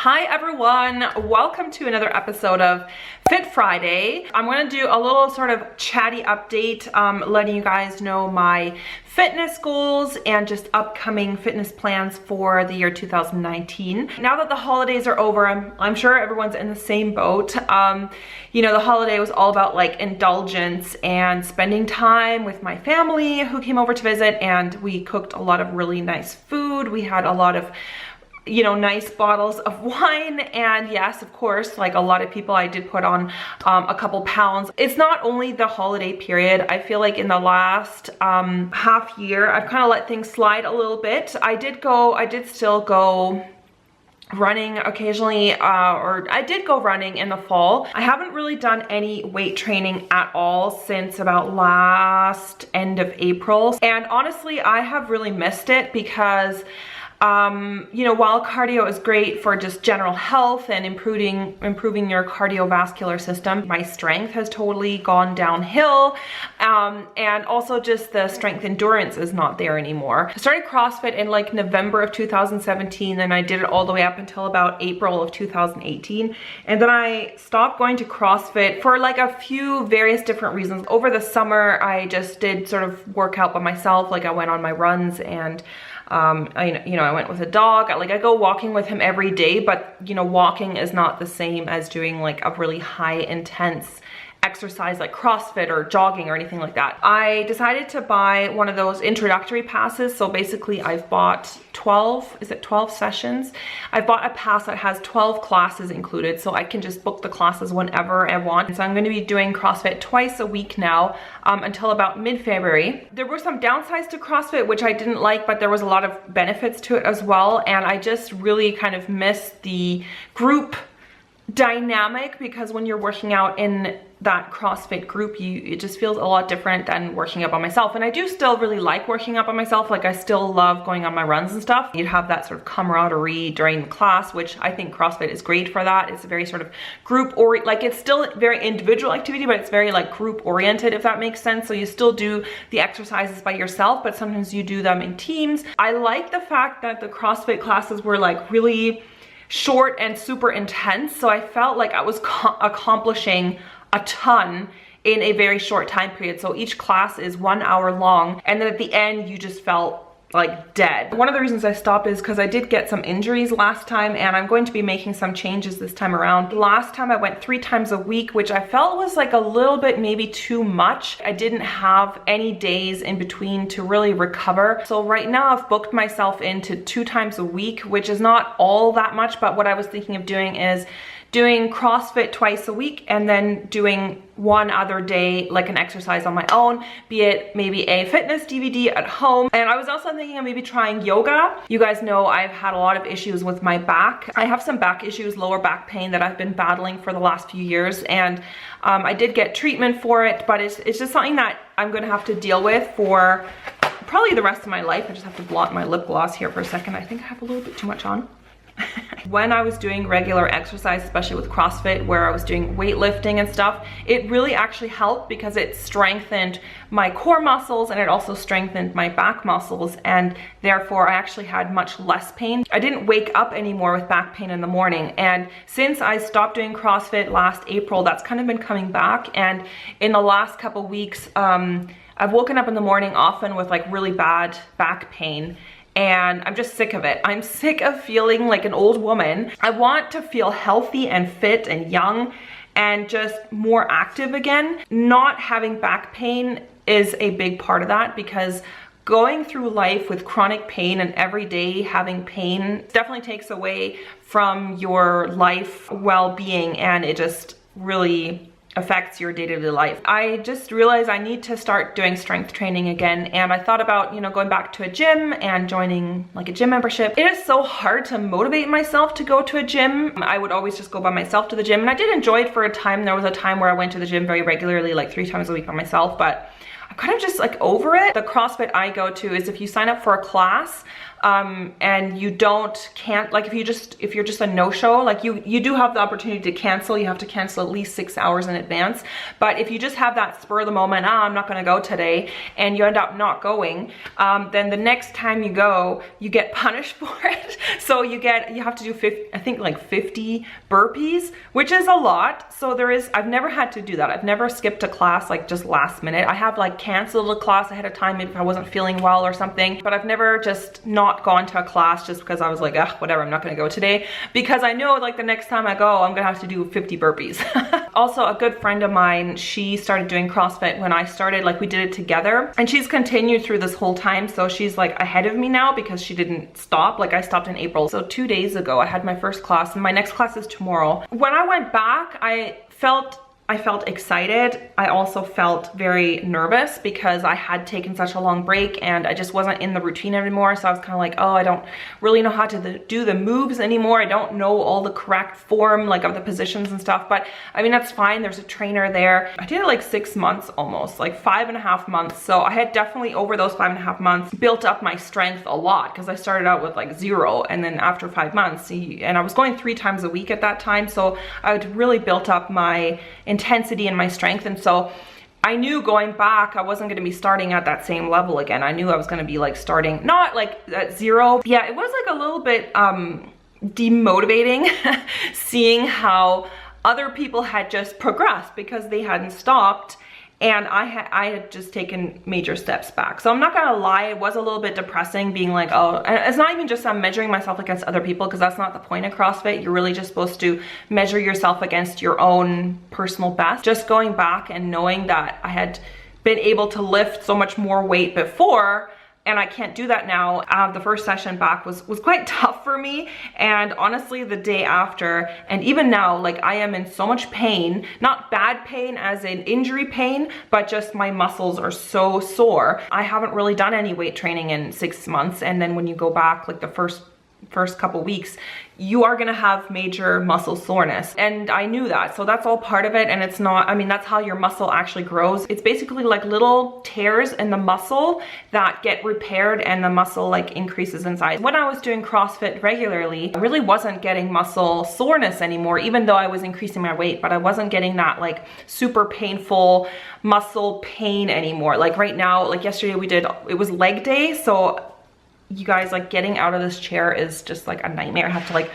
Hi everyone, welcome to another episode of Fit Friday. I'm going to do a little sort of chatty update, letting you guys know my fitness goals and just upcoming fitness plans for the year 2019. Now that the holidays are over, I'm sure everyone's in the same boat. You know, the holiday was all about like indulgence and spending time with my family who came over to visit, and we cooked a lot of really nice food. We had a lot of nice bottles of wine, and yes, of course, like a lot of people, I did put on a couple pounds. It's not only the holiday period. I feel like in the last half year, I've kind of let things slide a little bit. I did still go running occasionally, or I did go running in the fall. I haven't really done any weight training at all since about last end of April, and honestly, I have really missed it because while cardio is great for just general health and improving your cardiovascular system, my strength has totally gone downhill. And also just the strength endurance is not there anymore. I started CrossFit in like November of 2017, and I did it all the way up until about April of 2018. And then I stopped going to CrossFit for like a few various different reasons. Over the summer, I just did sort of work out by myself. Like I went on my runs, and I went with a dog. I go walking with him every day, but walking is not the same as doing like a really high intense exercise like CrossFit or jogging or anything like that. I decided to buy one of those introductory passes. So basically I've bought 12 sessions? I've bought a pass that has 12 classes included, so I can just book the classes whenever I want. And so I'm going to be doing CrossFit twice a week now, until about mid-February. There were some downsides to CrossFit which I didn't like, but there was a lot of benefits to it as well. And I just really kind of missed the group dynamic, because when you're working out in that CrossFit group, it just feels a lot different than working out by myself. And I do still really like working out by myself. Like I still love going on my runs and stuff. You'd have that sort of camaraderie during the class, which I think CrossFit is great for that. It's a very sort of group like it's still very individual activity, but it's very like group oriented, if that makes sense. So you still do the exercises by yourself, but sometimes you do them in teams. I like the fact that the CrossFit classes were like really short and super intense. So I felt like I was accomplishing a ton in a very short time period. So each class is 1 hour long, and then at the end you just felt like dead. One of the reasons I stopped is because I did get some injuries last time, and I'm going to be making some changes this time around. Last time I went 3 times a week, which I felt was like a little bit maybe too much. I didn't have any days in between to really recover. So right now I've booked myself into 2 times a week, which is not all that much, but what I was thinking of doing is doing CrossFit twice a week and then doing one other day like an exercise on my own, be it maybe a fitness DVD at home. And I was also thinking of maybe trying yoga. You guys know I've had a lot of issues with my back. I have some back issues, lower back pain, that I've been battling for the last few years, and I did get treatment for it, but it's just something that I'm gonna have to deal with for probably the rest of my life. I just have to blot my lip gloss here for a second. I think I have a little bit too much on. When I was doing regular exercise, especially with CrossFit, where I was doing weightlifting and stuff, it really actually helped because it strengthened my core muscles and it also strengthened my back muscles, and therefore I actually had much less pain. I didn't wake up anymore with back pain in the morning, and since I stopped doing CrossFit last April, that's kind of been coming back. And in the last couple weeks, I've woken up in the morning often with like really bad back pain, and I'm just sick of it. I'm sick of feeling like an old woman. I want to feel healthy and fit and young and just more active again. Not having back pain is a big part of that, because going through life with chronic pain and every day having pain definitely takes away from your life well-being, and it just really affects your day-to-day life. I just realized I need to start doing strength training again, and I thought about going back to a gym and joining like a gym membership. It is so hard to motivate myself to go to a gym. I would always just go by myself to the gym, and I did enjoy it for a time. There was a time where I went to the gym very regularly, like 3 times a week by myself, but I'm kind of just like over it. The CrossFit I go to is if you sign up for a class, and you can't, like if you're just a no-show, like you do have the opportunity to cancel. You have to cancel at least 6 hours in advance. But if you just have that spur of the moment, I'm not gonna go today, and you end up not going, then the next time you go, you get punished for it. So you have to do 50 burpees, which is a lot. So I've never had to do that. I've never skipped a class like just last minute. I have like canceled a class ahead of time if I wasn't feeling well or something, but I've never just not gone to a class just because I was like, whatever, I'm not gonna go today, because I know like the next time I go, I'm gonna have to do 50 burpees. Also, a good friend of mine, she started doing CrossFit when I started, like we did it together, and she's continued through this whole time. So she's like ahead of me now because she didn't stop. Like I stopped in April. So 2 days ago, I had my first class, and my next class is tomorrow. When I went back, I felt excited. I also felt very nervous because I had taken such a long break and I just wasn't in the routine anymore. So I was kind of like, oh, I don't really know how to do the moves anymore. I don't know all the correct form like of the positions and stuff, but I mean, that's fine. There's a trainer there. I did it like 6 months almost, like 5.5 months. So I had definitely over those 5.5 months built up my strength a lot, because I started out with like 0, and then after 5 months, and I was going 3 times a week at that time. So I had really built up my intensity and my strength. And so I knew going back, I wasn't going to be starting at that same level again. I knew I was going to be like starting not like at 0. Yeah, it was like a little bit demotivating seeing how other people had just progressed because they hadn't stopped, and I had just taken major steps back. So I'm not gonna lie, it was a little bit depressing being like, oh, and it's not even just I'm measuring myself against other people, because that's not the point of CrossFit. You're really just supposed to measure yourself against your own personal best. Just going back and knowing that I had been able to lift so much more weight before, and I can't do that now. The first session back was quite tough for me, and honestly the day after, and even now, like I am in so much pain, not bad pain as in injury pain, but just my muscles are so sore. I haven't really done any weight training in 6 months, and then when you go back like the first couple weeks, you are gonna have major muscle soreness, and I knew that. So that's all part of it, and it's not, I mean, that's how your muscle actually grows. It's basically like little tears in the muscle that get repaired, and the muscle like increases in size. When I was doing CrossFit regularly, I really wasn't getting muscle soreness anymore, even though I was increasing my weight, but I wasn't getting that like super painful muscle pain anymore. Like right now, like yesterday it was leg day, so you guys, like getting out of this chair is just like a nightmare. I have to like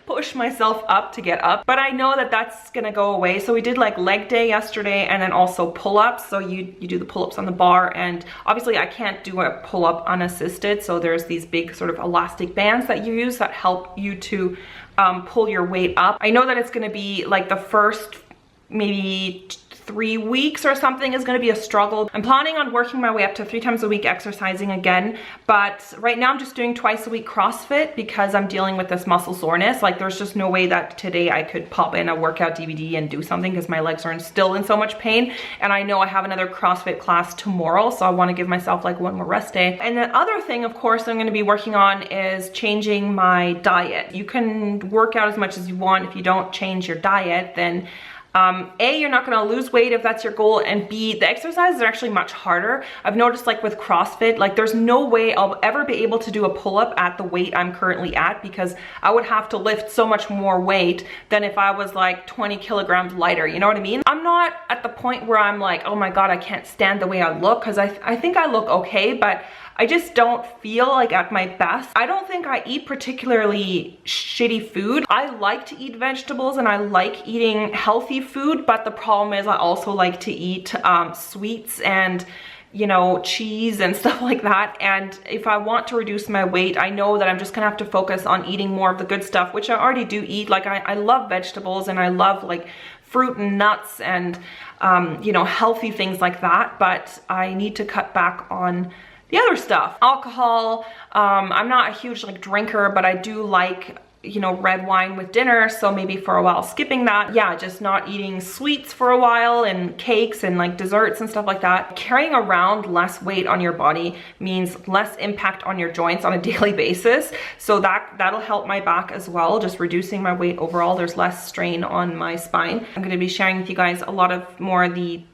push myself up to get up, but I know that that's gonna go away. So we did like leg day yesterday, and then also pull-ups. So you do the pull-ups on the bar, and obviously I can't do a pull-up unassisted. So there's these big sort of elastic bands that you use that help you to pull your weight up. I know that it's gonna be like the first maybe 3 weeks or something is going to be a struggle. I'm planning on working my way up to 3 times a week exercising again, but right now I'm just doing twice a week CrossFit because I'm dealing with this muscle soreness. Like there's just no way that today I could pop in a workout DVD and do something because my legs are still in so much pain, and I know I have another CrossFit class tomorrow, so I want to give myself like 1 more rest day. And the other thing, of course, I'm going to be working on is changing my diet. You can work out as much as you want. If you don't change your diet, then A, you're not gonna lose weight if that's your goal, and B, the exercises are actually much harder. I've noticed like with CrossFit, like there's no way I'll ever be able to do a pull-up at the weight I'm currently at, because I would have to lift so much more weight than if I was like 20 kilograms lighter, you know what I mean? I'm not at the point where I'm like, oh my God, I can't stand the way I look, because I think I look okay, but I just don't feel like at my best. I don't think I eat particularly shitty food. I like to eat vegetables and I like eating healthy food, but the problem is I also like to eat sweets and, you know, cheese and stuff like that. And if I want to reduce my weight, I know that I'm just gonna have to focus on eating more of the good stuff, which I already do eat. Like I love vegetables and I love like fruit and nuts and, you know, healthy things like that, but I need to cut back on the other stuff. Alcohol, I'm not a huge like drinker, but I do like, you know, red wine with dinner, so maybe for a while skipping that. Yeah, just not eating sweets for a while and cakes and like desserts and stuff like that. Carrying around less weight on your body means less impact on your joints on a daily basis, so that'll help my back as well, just reducing my weight overall. There's less strain on my spine. I'm going to be sharing with you guys a lot of more of the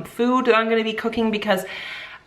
food that I'm going to be cooking, because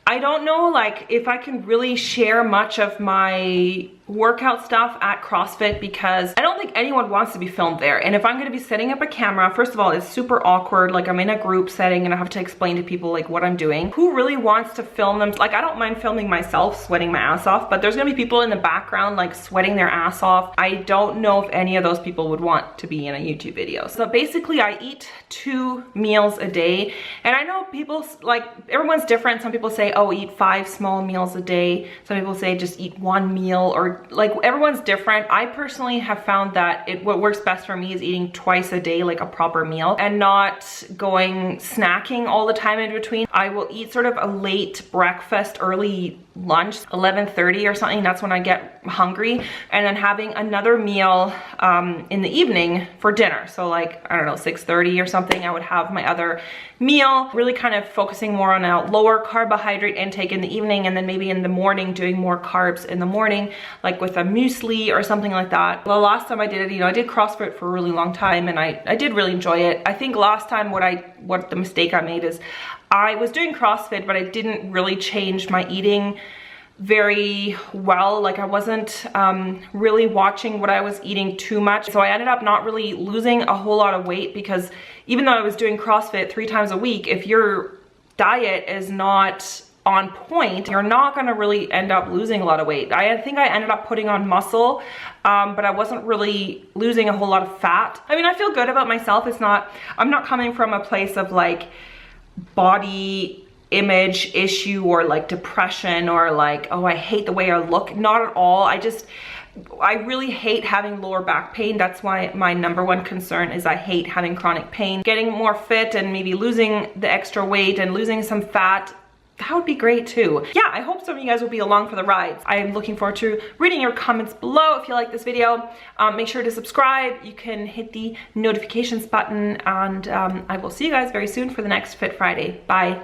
I don't know like if I can really share much of my workout stuff at CrossFit because I don't think anyone wants to be filmed there. And if I'm gonna be setting up a camera, first of all, it's super awkward. Like I'm in a group setting and I have to explain to people like what I'm doing. Who really wants to film them? Like I don't mind filming myself sweating my ass off, but there's gonna be people in the background like sweating their ass off. I don't know if any of those people would want to be in a YouTube video. So basically I eat 2 meals a day. And I know people like, everyone's different. Some people say, oh, eat 5 small meals a day. Some people say just eat 1 meal, or like everyone's different. I personally have found that what works best for me is eating twice a day, like a proper meal, and not going snacking all the time in between. I will eat sort of a late breakfast, early lunch, 11:30 or something. That's when I get hungry, and then having another meal in the evening for dinner. So like, I don't know, 6:30 or something, I would have my other meal, really kind of focusing more on a lower carbohydrate intake in the evening, and then maybe in the morning doing more carbs in the morning, like with a muesli or something like that. The last time I did it, you know, I did CrossFit for a really long time and I did really enjoy it. I think last time what the mistake I made is I was doing CrossFit, but I didn't really change my eating very well. Like I wasn't really watching what I was eating too much. So I ended up not really losing a whole lot of weight, because even though I was doing CrossFit 3 times a week, if your diet is not on point, you're not gonna really end up losing a lot of weight. I think I ended up putting on muscle, but I wasn't really losing a whole lot of fat. I mean, I feel good about myself. I'm not coming from a place of like body image issue or like depression or like, oh, I hate the way I look. Not at all. I really hate having lower back pain. That's why my #1 concern is I hate having chronic pain. Getting more fit and maybe losing the extra weight and losing some fat, that would be great too. Yeah, I hope some of you guys will be along for the ride. I am looking forward to reading your comments below. If you like this video, make sure to subscribe. You can hit the notifications button, and I will see you guys very soon for the next Fit Friday. Bye.